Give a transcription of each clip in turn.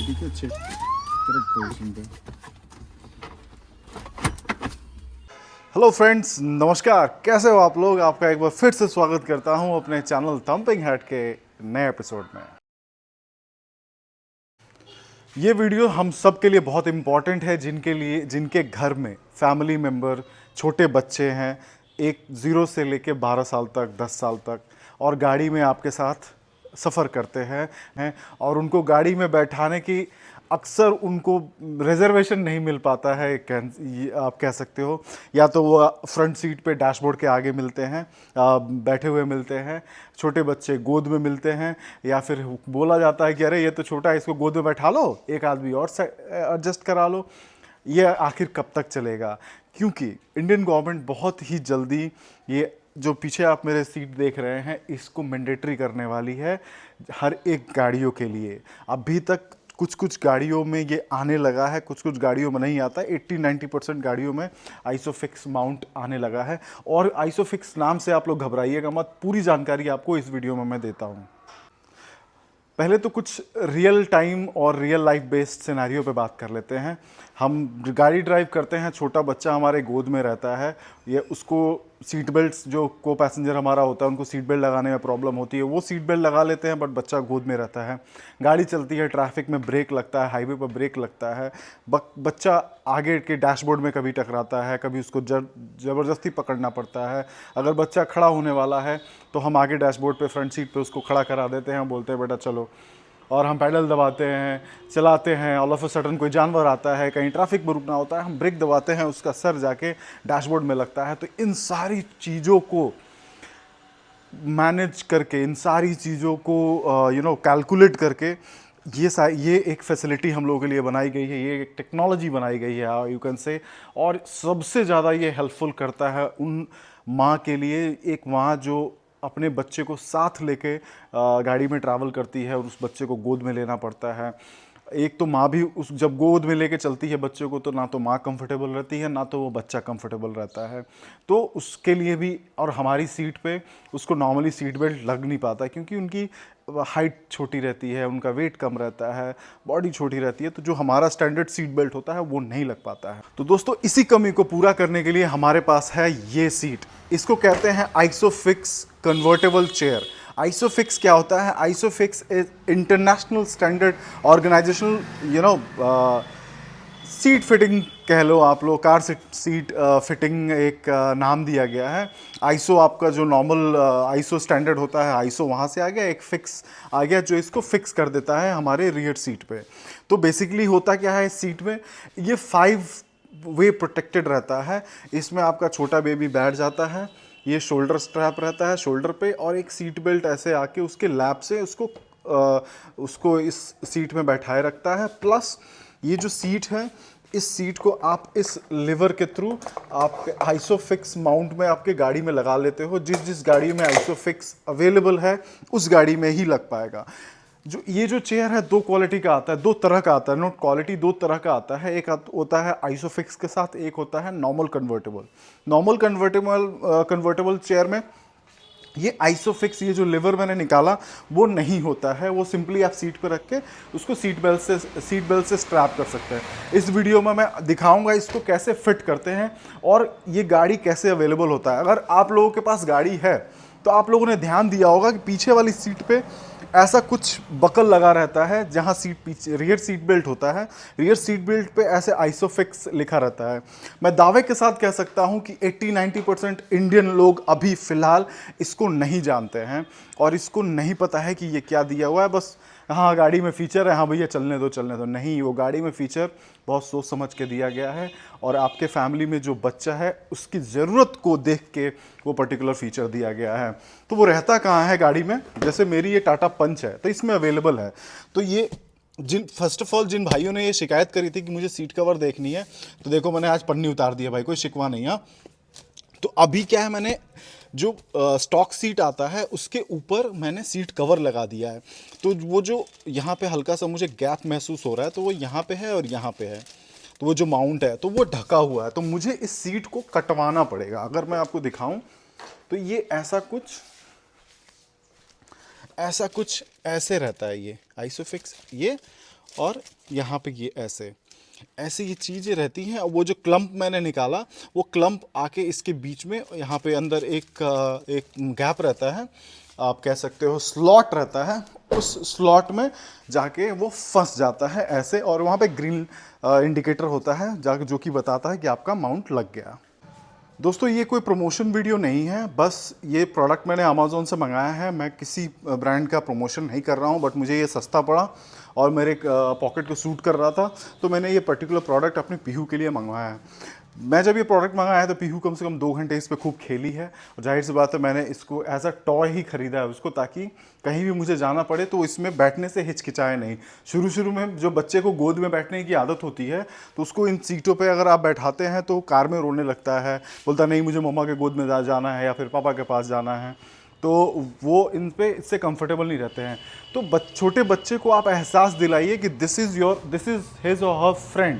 चाहिए, ठीक है, अच्छे करेक्ट पोजीशन पे। हेलो फ्रेंड्स, नमस्कार, कैसे हो आप लोग। आपका एक बार फिर से स्वागत करता हूं अपने चैनल थंपिंग हेड के नए एपिसोड में। ये वीडियो हम सब के लिए बहुत इम्पॉर्टेंट है, जिनके घर में फैमिली मेम्बर छोटे बच्चे हैं, एक 0 से लेके 12 साल तक, 10 साल तक, और गाड़ी में आपके साथ सफ़र करते हैं और उनको गाड़ी में बैठाने की अक्सर उनको रिजर्वेशन नहीं मिल पाता है। ये आप कह सकते हो, या तो वो फ्रंट सीट पे डैशबोर्ड के आगे मिलते हैं, बैठे हुए मिलते हैं, छोटे बच्चे गोद में मिलते हैं, या फिर बोला जाता है कि अरे ये तो छोटा है, इसको गोद में बैठा लो, एक आदमी और एडजस्ट करा लो। ये आखिर कब तक चलेगा? क्योंकि इंडियन गवर्नमेंट बहुत ही जल्दी ये जो पीछे आप मेरे सीट देख रहे हैं इसको मैंडेटरी करने वाली है हर एक गाड़ियों के लिए। अभी तक कुछ कुछ गाड़ियों में ये आने लगा है, कुछ कुछ गाड़ियों में नहीं आता। 80-90% गाड़ियों में आइसोफिक्स माउंट आने लगा है। और आइसोफिक्स नाम से आप लोग घबराइएगा मत, पूरी जानकारी आपको इस वीडियो में मैं देता हूँ। पहले तो कुछ रियल टाइम और रियल लाइफ बेस्ड सिनेरियो पे बात कर लेते हैं। हम गाड़ी ड्राइव करते हैं, छोटा बच्चा हमारे गोद में रहता है, ये उसको सीट बेल्ट्स, जो को पैसेंजर हमारा होता है उनको सीट बेल्ट लगाने में प्रॉब्लम होती है, वो सीट बेल्ट लगा लेते हैं, बट बच्चा गोद में रहता है। गाड़ी चलती है, ट्रैफिक में ब्रेक लगता है, हाईवे पर ब्रेक लगता है, बच्चा आगे के डैशबोर्ड में कभी टकराता है, कभी उसको ज़बरदस्ती पकड़ना पड़ता है। अगर बच्चा खड़ा होने वाला है तो हम आगे डैशबोर्ड पे फ्रंट सीट पे उसको खड़ा करा देते हैं, बोलते हैं बेटा चलो, और हम पैडल दबाते हैं, चलाते हैं। ऑल ऑफ अ सडन कोई जानवर आता है, कहीं ट्रैफिक में रुकना होता है, हम ब्रेक दबाते हैं, उसका सर जाके डैशबोर्ड में लगता है। तो इन सारी चीज़ों को मैनेज करके, इन सारी चीज़ों को कैलकुलेट करके ये एक फैसिलिटी हम लोगों के लिए बनाई गई है, ये एक टेक्नोलॉजी बनाई गई है, यू कैन से। और सबसे ज़्यादा ये हेल्पफुल करता है उन माँ के लिए, एक माँ जो अपने बच्चे को साथ लेके गाड़ी में ट्रैवल करती है और उस बच्चे को गोद में लेना पड़ता है। एक तो माँ भी उस जब गोद में लेके चलती है बच्चे को, तो ना तो माँ कंफर्टेबल रहती है, ना तो वो बच्चा कंफर्टेबल रहता है। तो उसके लिए भी, और हमारी सीट पे उसको नॉर्मली सीट बेल्ट लग नहीं पाता, क्योंकि उनकी हाइट छोटी रहती है, उनका वेट कम रहता है, बॉडी छोटी रहती है, तो जो हमारा स्टैंडर्ड सीट बेल्ट होता है वो नहीं लग पाता है। तो दोस्तों, इसी कमी को पूरा करने के लिए हमारे पास है ये सीट। इसको कहते हैं आइसोफिक्स कन्वर्टेबल चेयर। आइसोफिक्स क्या होता है? Isofix is international standard organisational seat fitting कह लो आप लोग, कार सीट फिटिंग एक नाम दिया गया है। आईसो आपका जो नॉर्मल आईसो स्टैंडर्ड होता है, आईसो वहाँ से आ गया, एक फिक्स आ गया जो इसको फिक्स कर देता है हमारे रियर सीट पे। तो बेसिकली होता क्या है इस सीट में, ये 5 वे प्रोटेक्टेड रहता है। इसमें आपका छोटा बेबी बैठ जाता है, ये शोल्डर स्ट्रैप रहता है शोल्डर पे, और एक सीट बेल्ट ऐसे आके उसके लैप से उसको इस सीट में बैठाए रखता है। प्लस ये जो सीट है, इस सीट को आप इस लिवर के थ्रू आप आइसोफिक्स माउंट में आपके गाड़ी में लगा लेते हो। जिस जिस गाड़ी में आइसोफिक्स अवेलेबल है उस गाड़ी में ही लग पाएगा। ये जो चेयर है 2 क्वालिटी का आता है, 2 तरह का आता है, नोट क्वालिटी, 2 तरह का आता है। एक होता है आइसोफिक्स के साथ, एक होता है normal convertible. Normal convertible chair में ये आइसोफिक्स, ये जो लिवर मैंने निकाला वो नहीं होता है, वो सिंपली आप सीट पर रख के उसको सीट बेल्ट से स्ट्रैप कर सकते हैं। इस वीडियो में मैं दिखाऊंगा इसको कैसे फिट करते हैं और ये गाड़ी कैसे अवेलेबल होता है। अगर आप लोगों के पास गाड़ी है तो आप लोगों ने ध्यान दिया होगा कि पीछे वाली सीट पे ऐसा कुछ बकल लगा रहता है, जहां सीट पीछे रियर सीट बेल्ट होता है, रियर सीट बेल्ट पे ऐसे आइसोफिक्स लिखा रहता है। मैं दावे के साथ कह सकता हूं कि 80-90% इंडियन लोग अभी फिलहाल इसको नहीं जानते हैं और इसको नहीं पता है कि ये क्या दिया हुआ है। बस हाँ गाड़ी में फीचर है, हाँ भैया चलने दो चलने दो, नहीं, वो गाड़ी में फीचर बहुत सोच समझ के दिया गया है और आपके फैमिली में जो बच्चा है उसकी ज़रूरत को देख के वो पर्टिकुलर फीचर दिया गया है। तो वो रहता कहाँ है गाड़ी में? जैसे मेरी ये टाटा पंच है तो इसमें अवेलेबल है। तो ये फर्स्ट ऑफ ऑल जिन भाइयों ने ये शिकायत करी थी कि मुझे सीट कवर देखनी है, तो देखो मैंने आज पन्नी उतार दिया भाई, कोई शिकवा नहीं। हाँ, तो अभी क्या है, मैंने जो स्टॉक सीट आता है उसके ऊपर मैंने सीट कवर लगा दिया है। तो वो जो यहाँ पे हल्का सा मुझे गैप महसूस हो रहा है, तो वो यहाँ पे है और यहाँ पे है, तो वो जो माउंट है तो वो ढका हुआ है, तो मुझे इस सीट को कटवाना पड़ेगा। अगर मैं आपको दिखाऊं तो ये ऐसा कुछ ऐसे रहता है ये आइसोफिक्स ये, और यहाँ पे ये ऐसे ऐसे ये चीज़ें रहती हैं। वो जो क्लम्प मैंने निकाला, वो क्लम्प आके इसके बीच में यहाँ पे अंदर एक गैप रहता है, आप कह सकते हो स्लॉट रहता है, उस स्लॉट में जाके वो फंस जाता है ऐसे, और वहाँ पे ग्रीन इंडिकेटर होता है जाके, जो कि बताता है कि आपका माउंट लग गया। दोस्तों ये कोई प्रमोशन वीडियो नहीं है, बस ये प्रोडक्ट मैंने अमेज़ोन से मंगाया है। मैं किसी ब्रांड का प्रमोशन नहीं कर रहा हूँ, बट मुझे ये सस्ता पड़ा और मेरे पॉकेट को सूट कर रहा था, तो मैंने ये पर्टिकुलर प्रोडक्ट अपने पीहू के लिए मंगवाया है। मैं जब ये प्रोडक्ट मंगाया है तो पीहू कम से कम 2 घंटे इस पर खूब खेली है, और जाहिर सी बात है मैंने इसको एज अ टॉय ही खरीदा है उसको, ताकि कहीं भी मुझे जाना पड़े तो इसमें बैठने से हिचकिचाए नहीं। शुरू शुरू में जो बच्चे को गोद में बैठने की आदत होती है, तो उसको इन सीटों पे अगर आप बैठाते हैं तो कार में रोने लगता है, बोलता नहीं मुझे मम्मा के गोद में जाना है या फिर पापा के पास जाना है, तो वो इन पे इससे कंफर्टेबल नहीं रहते हैं। तो छोटे बच्चे को आप एहसास दिलाइए कि दिस इज़ हिज और हर फ्रेंड।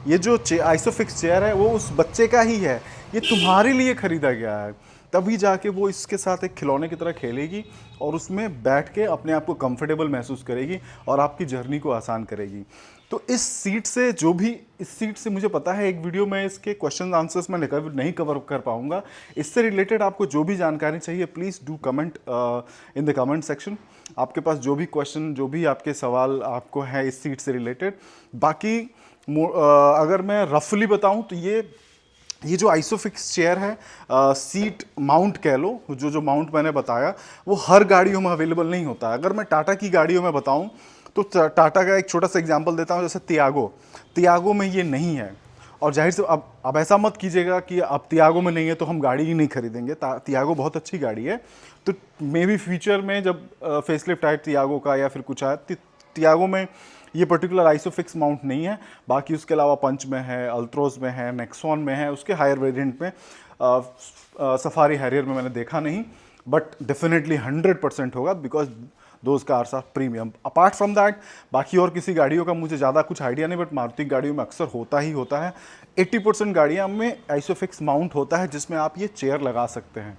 ये जो आइसोफिक्स चेयर है वो उस बच्चे का ही है, ये तुम्हारे लिए खरीदा गया है, तभी जाके वो इसके साथ एक खिलौने की तरह खेलेगी और उसमें बैठ के अपने आप को कंफर्टेबल महसूस करेगी और आपकी जर्नी को आसान करेगी। तो इस सीट से मुझे पता है एक वीडियो में इसके क्वेश्चन आंसर्स में नहीं कवर कर पाऊंगा। इससे रिलेटेड आपको जो भी जानकारी चाहिए please do comment in the comment section. आपके पास जो भी क्वेश्चन, जो भी आपके सवाल आपको है इस सीट से रिलेटेड। बाकी अगर मैं रफली बताऊं तो ये जो आइसोफिक्स चेयर है, सीट माउंट कह लो, जो माउंट मैंने बताया वो हर गाड़ियों में अवेलेबल नहीं होता है। अगर मैं टाटा की गाड़ियों में बताऊं तो टाटा का एक छोटा सा एग्जांपल देता हूं, जैसे तियागो में ये नहीं है। और जाहिर से अब ऐसा मत कीजिएगा कि अब तियागो में नहीं है तो हम गाड़ी ही नहीं खरीदेंगे। तियागो बहुत अच्छी गाड़ी है, तो मे बी फ्यूचर में जब फेसलिफ्ट आए तियागो का या फिर कुछ आए, तियागो में ये पर्टिकुलर आइसोफिक्स माउंट नहीं है। बाकी उसके अलावा पंच में है, अल्ट्रोज में है, नेक्सॉन में है, उसके हायर वेरिएंट में, सफारी हैरियर में मैंने देखा नहीं, बट डेफिनेटली 100% होगा, because those cars are premium. Apart from that बाकी और किसी गाड़ियों का मुझे ज़्यादा कुछ आइडिया नहीं, बट मारुति गाड़ियों में अक्सर होता ही होता है। 80% गाड़ियाँ में आइसोफिक्स माउंट होता है जिसमें आप ये चेयर लगा सकते हैं।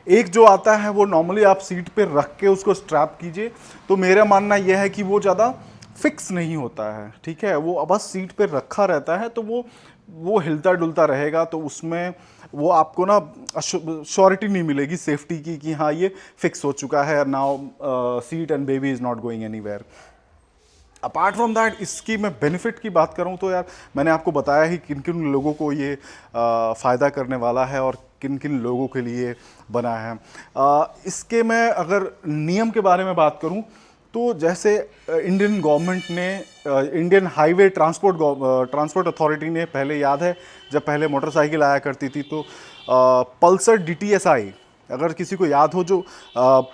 एक जो आता है वो नॉर्मली आप सीट पे रख के उसको स्ट्रैप कीजिए, तो मेरा मानना यह है कि वो ज़्यादा फिक्स नहीं होता है, ठीक है, वो बस सीट पे रखा रहता है, तो वो हिलता डुलता रहेगा, तो उसमें वो आपको ना श्योरिटी नहीं मिलेगी सेफ्टी की कि हाँ ये फिक्स हो चुका है, now seat and baby is not going anywhere. Apart from that इसकी मैं बेनिफिट की बात करूं तो यार मैंने आपको बताया ही किन किन लोगों को ये फ़ायदा करने वाला है और किन किन लोगों के लिए बना है। इसके मैं अगर नियम के बारे में बात करूं तो जैसे इंडियन गवर्नमेंट ने, इंडियन हाईवे ट्रांसपोर्ट अथॉरिटी ने, पहले याद है जब पहले मोटरसाइकिल आया करती थी तो पल्सर DTSI, अगर किसी को याद हो, जो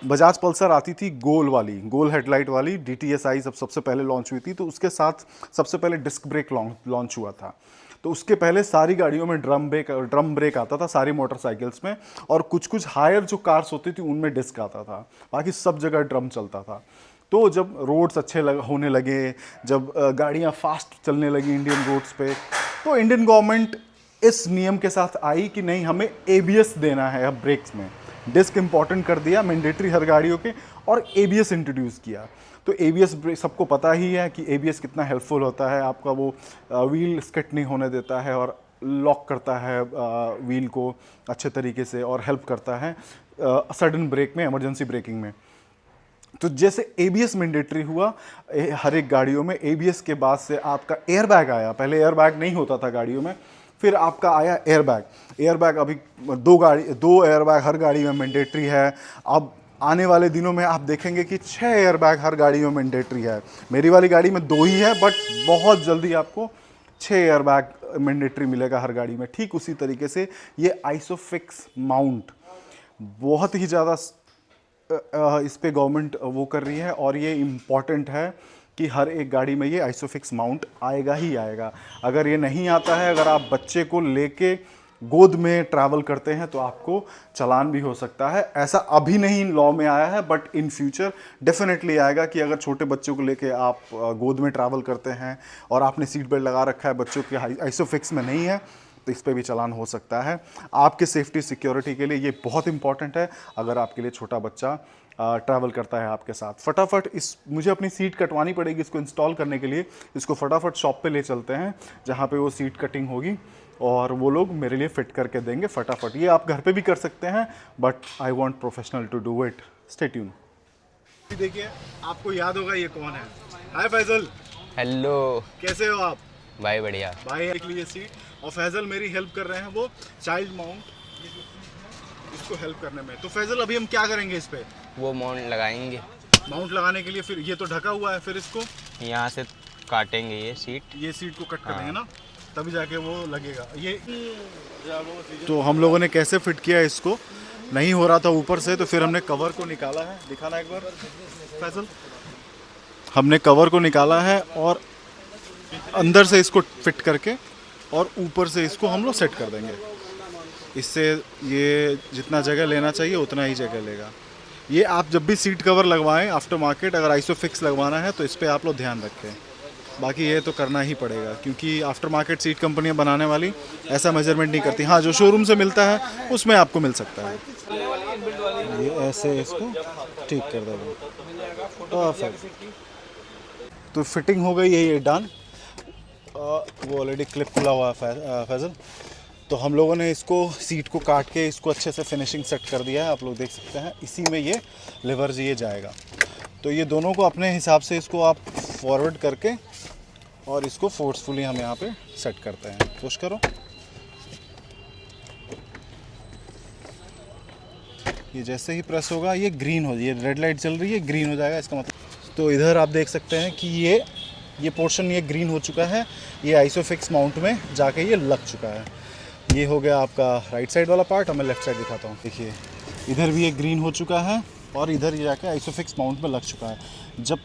बजाज पल्सर आती थी गोल हेडलाइट वाली, DTSI सबसे पहले लॉन्च हुई थी, तो उसके साथ सबसे पहले डिस्क ब्रेक लॉन्च हुआ था। तो उसके पहले सारी गाड़ियों में ड्रम ब्रेक आता था, सारी मोटरसाइकिल्स में, और कुछ हायर जो कार्स होती थी उनमें डिस्क आता था, बाकी सब जगह ड्रम चलता था। तो जब रोड्स अच्छे होने लगे, जब गाड़ियाँ फास्ट चलने लगी इंडियन रोड्स पे, तो इंडियन गवर्नमेंट इस नियम के साथ आई कि नहीं हमें ABS देना है अब ब्रेक्स में। डिस्क इंपॉर्टेंट कर दिया, मैंडेटरी हर गाड़ियों के, और ABS इंट्रोड्यूस किया। तो ABS सबको पता ही है कि ABS कितना हेल्पफुल होता है, आपका वो व्हील स्किड नहीं होने देता है और लॉक करता है व्हील को अच्छे तरीके से, और हेल्प करता है सडन ब्रेक में, इमरजेंसी ब्रेकिंग में। तो जैसे ABS मैंडेटरी हुआ हर एक गाड़ियों में, ABS के बाद से आपका एयरबैग आया। पहले एयरबैग नहीं होता था गाड़ियों में, फिर आपका आया एयरबैग अभी 2 एयरबैग हर गाड़ी में मैंडेटरी है। अब आने वाले दिनों में आप देखेंगे कि 6 एयरबैग हर गाड़ी में मैंडेटरी है। मेरी वाली गाड़ी में 2 ही है, बट बहुत जल्दी आपको 6 एयरबैग मैंडेटरी मिलेगा हर गाड़ी में। ठीक उसी तरीके से ये आइसोफिक्स माउंट बहुत ही ज़्यादा इस पे गवर्नमेंट वो कर रही है, और ये इम्पॉर्टेंट है कि हर एक गाड़ी में ये आइसोफिक्स माउंट आएगा ही आएगा। अगर ये नहीं आता है, अगर आप बच्चे को लेके गोद में ट्रैवल करते हैं तो आपको चालान भी हो सकता है। ऐसा अभी नहीं लॉ में आया है, बट इन फ्यूचर डेफिनेटली आएगा कि अगर छोटे बच्चों को लेके आप गोद में ट्रैवल करते हैं और आपने सीट बेल्ट लगा रखा है, बच्चों के आइसोफिक्स में नहीं है, तो इस पे भी चालान हो सकता है। आपके सेफ्टी सिक्योरिटी के लिए ये बहुत इंपॉर्टेंट है। अगर आपके लिए छोटा बच्चा ट्रैवल करता है आपके साथ। फटाफट मुझे अपनी सीट कटवानी पड़ेगी इसको इंस्टॉल करने के लिए। इसको फटाफट शॉप पे ले चलते हैं जहाँ पे वो सीट कटिंग होगी और वो लोग मेरे लिए फिट करके देंगे फटाफट। ये आप घर पे भी कर सकते हैं, but I want professional to do it. Stay tune. देखिए, आपको याद होगा ये कौन है। हाय फैजल। हेलो कैसे हो आप? भाई, बढ़िया। भाई देख लीजिए सीट, और फैजल मेरी हेल्प कर रहे हैं, वो चाइल्ड माउंट इसको हेल्प करने में। तो फैजल अभी हम क्या करेंगे इस पे? वो माउंट लगाएंगे। माउंट लगाने के लिए फिर ये तो ढका हुआ है, फिर इसको यहाँ से काटेंगे ये सीट को कट कर देंगे ना, तभी जाके वो लगेगा ये। तो हम लोगों ने कैसे फिट किया इसको, नहीं हो रहा था ऊपर से, तो फिर हमने कवर को निकाला है। दिखाना एक बार फैजल। हमने कवर को निकाला है और अंदर से इसको फिट करके और ऊपर से इसको हम लोग सेट कर देंगे। इससे ये जितना जगह लेना चाहिए उतना ही जगह लेगा। ये आप जब भी सीट कवर लगवाएं आफ्टर मार्केट, अगर आइसोफिक्स लगवाना है तो इस पर आप लोग ध्यान रखें। बाकी ये तो करना ही पड़ेगा, क्योंकि आफ्टर मार्केट सीट कंपनियां बनाने वाली ऐसा मेजरमेंट नहीं करती। हाँ, जो शोरूम से मिलता है उसमें आपको मिल सकता है। ये ऐसे इसको ठीक कर देगा, परफेक्ट। तो फिटिंग हो गई है ये डन। वो ऑलरेडी क्लिप खुला हुआ है फैजल। तो हम लोगों ने इसको सीट को काट के इसको अच्छे से फिनिशिंग सेट कर दिया है, आप लोग देख सकते हैं। इसी में ये लिवर ये जाएगा। तो ये दोनों को अपने हिसाब से इसको आप फॉरवर्ड करके और इसको फोर्सफुली हम यहाँ पे सेट करते हैं। पुश करो, ये जैसे ही प्रेस होगा ये ग्रीन हो, ये रेड लाइट चल रही है, ग्रीन हो जाएगा इसका मतलब। तो इधर आप देख सकते हैं कि ये पोर्शन ये ग्रीन हो चुका है। ये आइसोफिक्स माउंट में जाके ये लग चुका है। ये हो गया आपका राइट साइड वाला पार्ट। मैं लेफ्ट साइड दिखाता हूँ। देखिए, इधर भी ये ग्रीन हो चुका है और इधर ये जाके आइसोफिक्स माउंट में लग चुका है। जब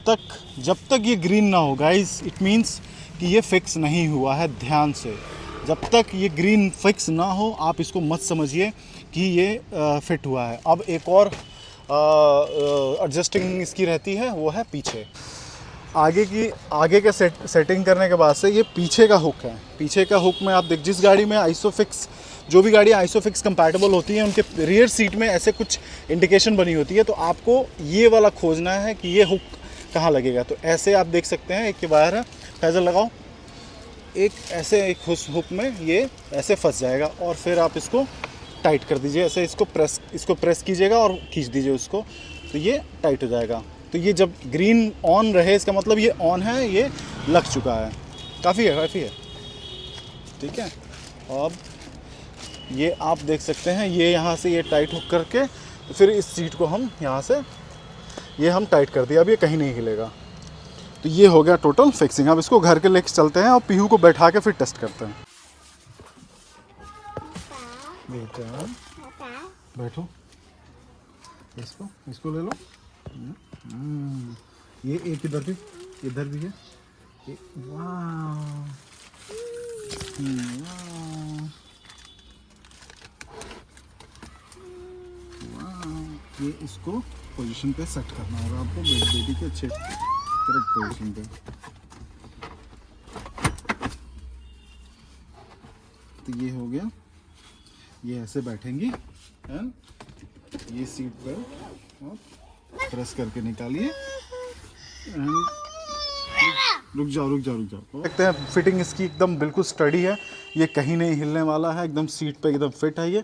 तक ये ग्रीन ना हो गाइस, इट मीन्स कि ये फिक्स नहीं हुआ है। ध्यान से, जब तक ये ग्रीन फिक्स ना हो आप इसको मत समझिए कि ये फिट हुआ है। अब एक और एडजस्टिंग इसकी रहती है, वो है पीछे। आगे के सेटिंग करने के बाद से ये पीछे का हुक है। पीछे का हुक में आप जिस गाड़ी में आइसोफिक्स, जो भी गाड़ी आइसोफिक्स कंपैटिबल होती है उनके रियर सीट में ऐसे कुछ इंडिकेशन बनी होती है। तो आपको ये वाला खोजना है कि ये हुक कहाँ लगेगा। तो ऐसे आप देख सकते हैं, एक वायर है, फैजल लगाओ, एक ऐसे एक हुक में ये ऐसे फंस जाएगा और फिर आप इसको टाइट कर दीजिए। ऐसे इसको प्रेस कीजिएगा और खींच दीजिए उसको, तो ये टाइट हो जाएगा। तो ये जब ग्रीन ऑन रहे इसका मतलब ये ऑन है, ये लग चुका है। काफ़ी है, ठीक है। अब ये आप देख सकते हैं, ये यहाँ से ये टाइट हुक करके तो फिर इस सीट को हम यहाँ से ये हम टाइट कर दिया। अब ये कहीं नहीं हिलेगा। तो ये हो गया टोटल फिक्सिंग। अब इसको घर के लेके चलते हैं और पीहू को बैठा के फिर टेस्ट करते हैं। बेटा बैठो, इसको ले लो। ये एक इधर भी है। वाह, ये इसको पोजीशन पे सेट करना होगा आपको, बेटी के अच्छे करेक्ट पोजीशन पे। तो ये हो गया, ये ऐसे बैठेंगी एंड ये सीट पर प्रेस करके निकालिए। रुक जाओ। देखते हैं, फिटिंग इसकी एकदम बिल्कुल स्टडी है, ये कहीं नहीं हिलने वाला है, एकदम सीट पे एकदम फिट है ये।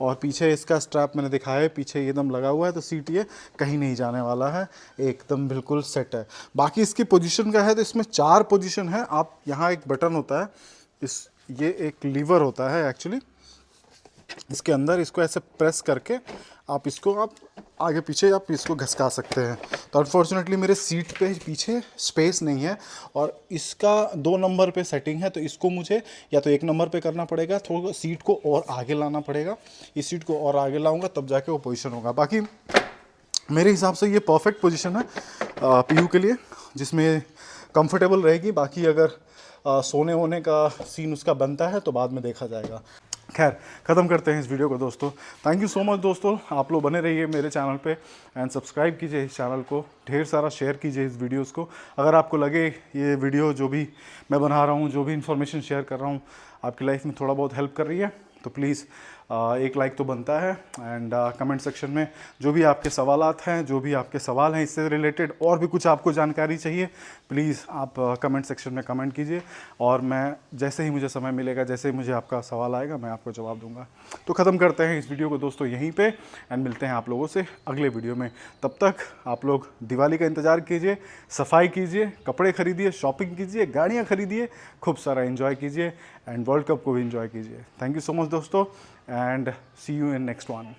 और पीछे इसका स्ट्रैप मैंने दिखाया है, पीछे एकदम लगा हुआ है, तो सीट ये कहीं नहीं जाने वाला है, एकदम बिल्कुल सेट है। बाकी इसकी पोजीशन का है तो इसमें 4 पोजीशन है। आप यहाँ एक बटन होता है, ये एक लीवर होता है एक्चुअली, इसके अंदर इसको ऐसे प्रेस करके आप आगे पीछे आप इसको घसका सकते हैं। तो अनफॉर्चुनेटली मेरे सीट पे पीछे स्पेस नहीं है और इसका 2 नंबर पे सेटिंग है, तो इसको मुझे या तो 1 नंबर पे करना पड़ेगा, थोड़ा सीट को और आगे लाना पड़ेगा। इस सीट को और आगे लाऊंगा तब जाके वो पोजीशन होगा। बाकी मेरे हिसाब से ये परफेक्ट पोजीशन है पीयू के लिए, जिसमें कंफर्टेबल रहेगी। बाकी अगर सोने होने का सीन उसका बनता है तो बाद में देखा जाएगा। खैर, ख़त्म करते हैं इस वीडियो को दोस्तों। थैंक यू सो मच दोस्तों, आप लोग बने रहिए मेरे चैनल पे एंड सब्सक्राइब कीजिए इस चैनल को, ढेर सारा शेयर कीजिए इस वीडियोस को। अगर आपको लगे ये वीडियो जो भी मैं बना रहा हूँ, जो भी इन्फॉर्मेशन शेयर कर रहा हूँ, आपकी लाइफ में थोड़ा बहुत हेल्प कर रही है, तो प्लीज़ एक लाइक तो बनता है। एंड कमेंट सेक्शन में जो भी आपके सवालात हैं, जो भी आपके सवाल हैं इससे रिलेटेड, और भी कुछ आपको जानकारी चाहिए, प्लीज़ आप कमेंट सेक्शन में कमेंट कीजिए और मैं जैसे ही मुझे समय मिलेगा, जैसे ही मुझे आपका सवाल आएगा, मैं आपको जवाब दूंगा। तो ख़त्म करते हैं इस वीडियो को दोस्तों यहीं पे, एंड मिलते हैं आप लोगों से अगले वीडियो में। तब तक आप लोग दिवाली का इंतज़ार कीजिए, सफाई कीजिए, कपड़े खरीदिए, शॉपिंग कीजिए, गाड़ियाँ खरीदिए, खूब सारा एंजॉय कीजिए एंड वर्ल्ड कप को भी एंजॉय कीजिए। थैंक यू सो मच दोस्तों, and see you in next one.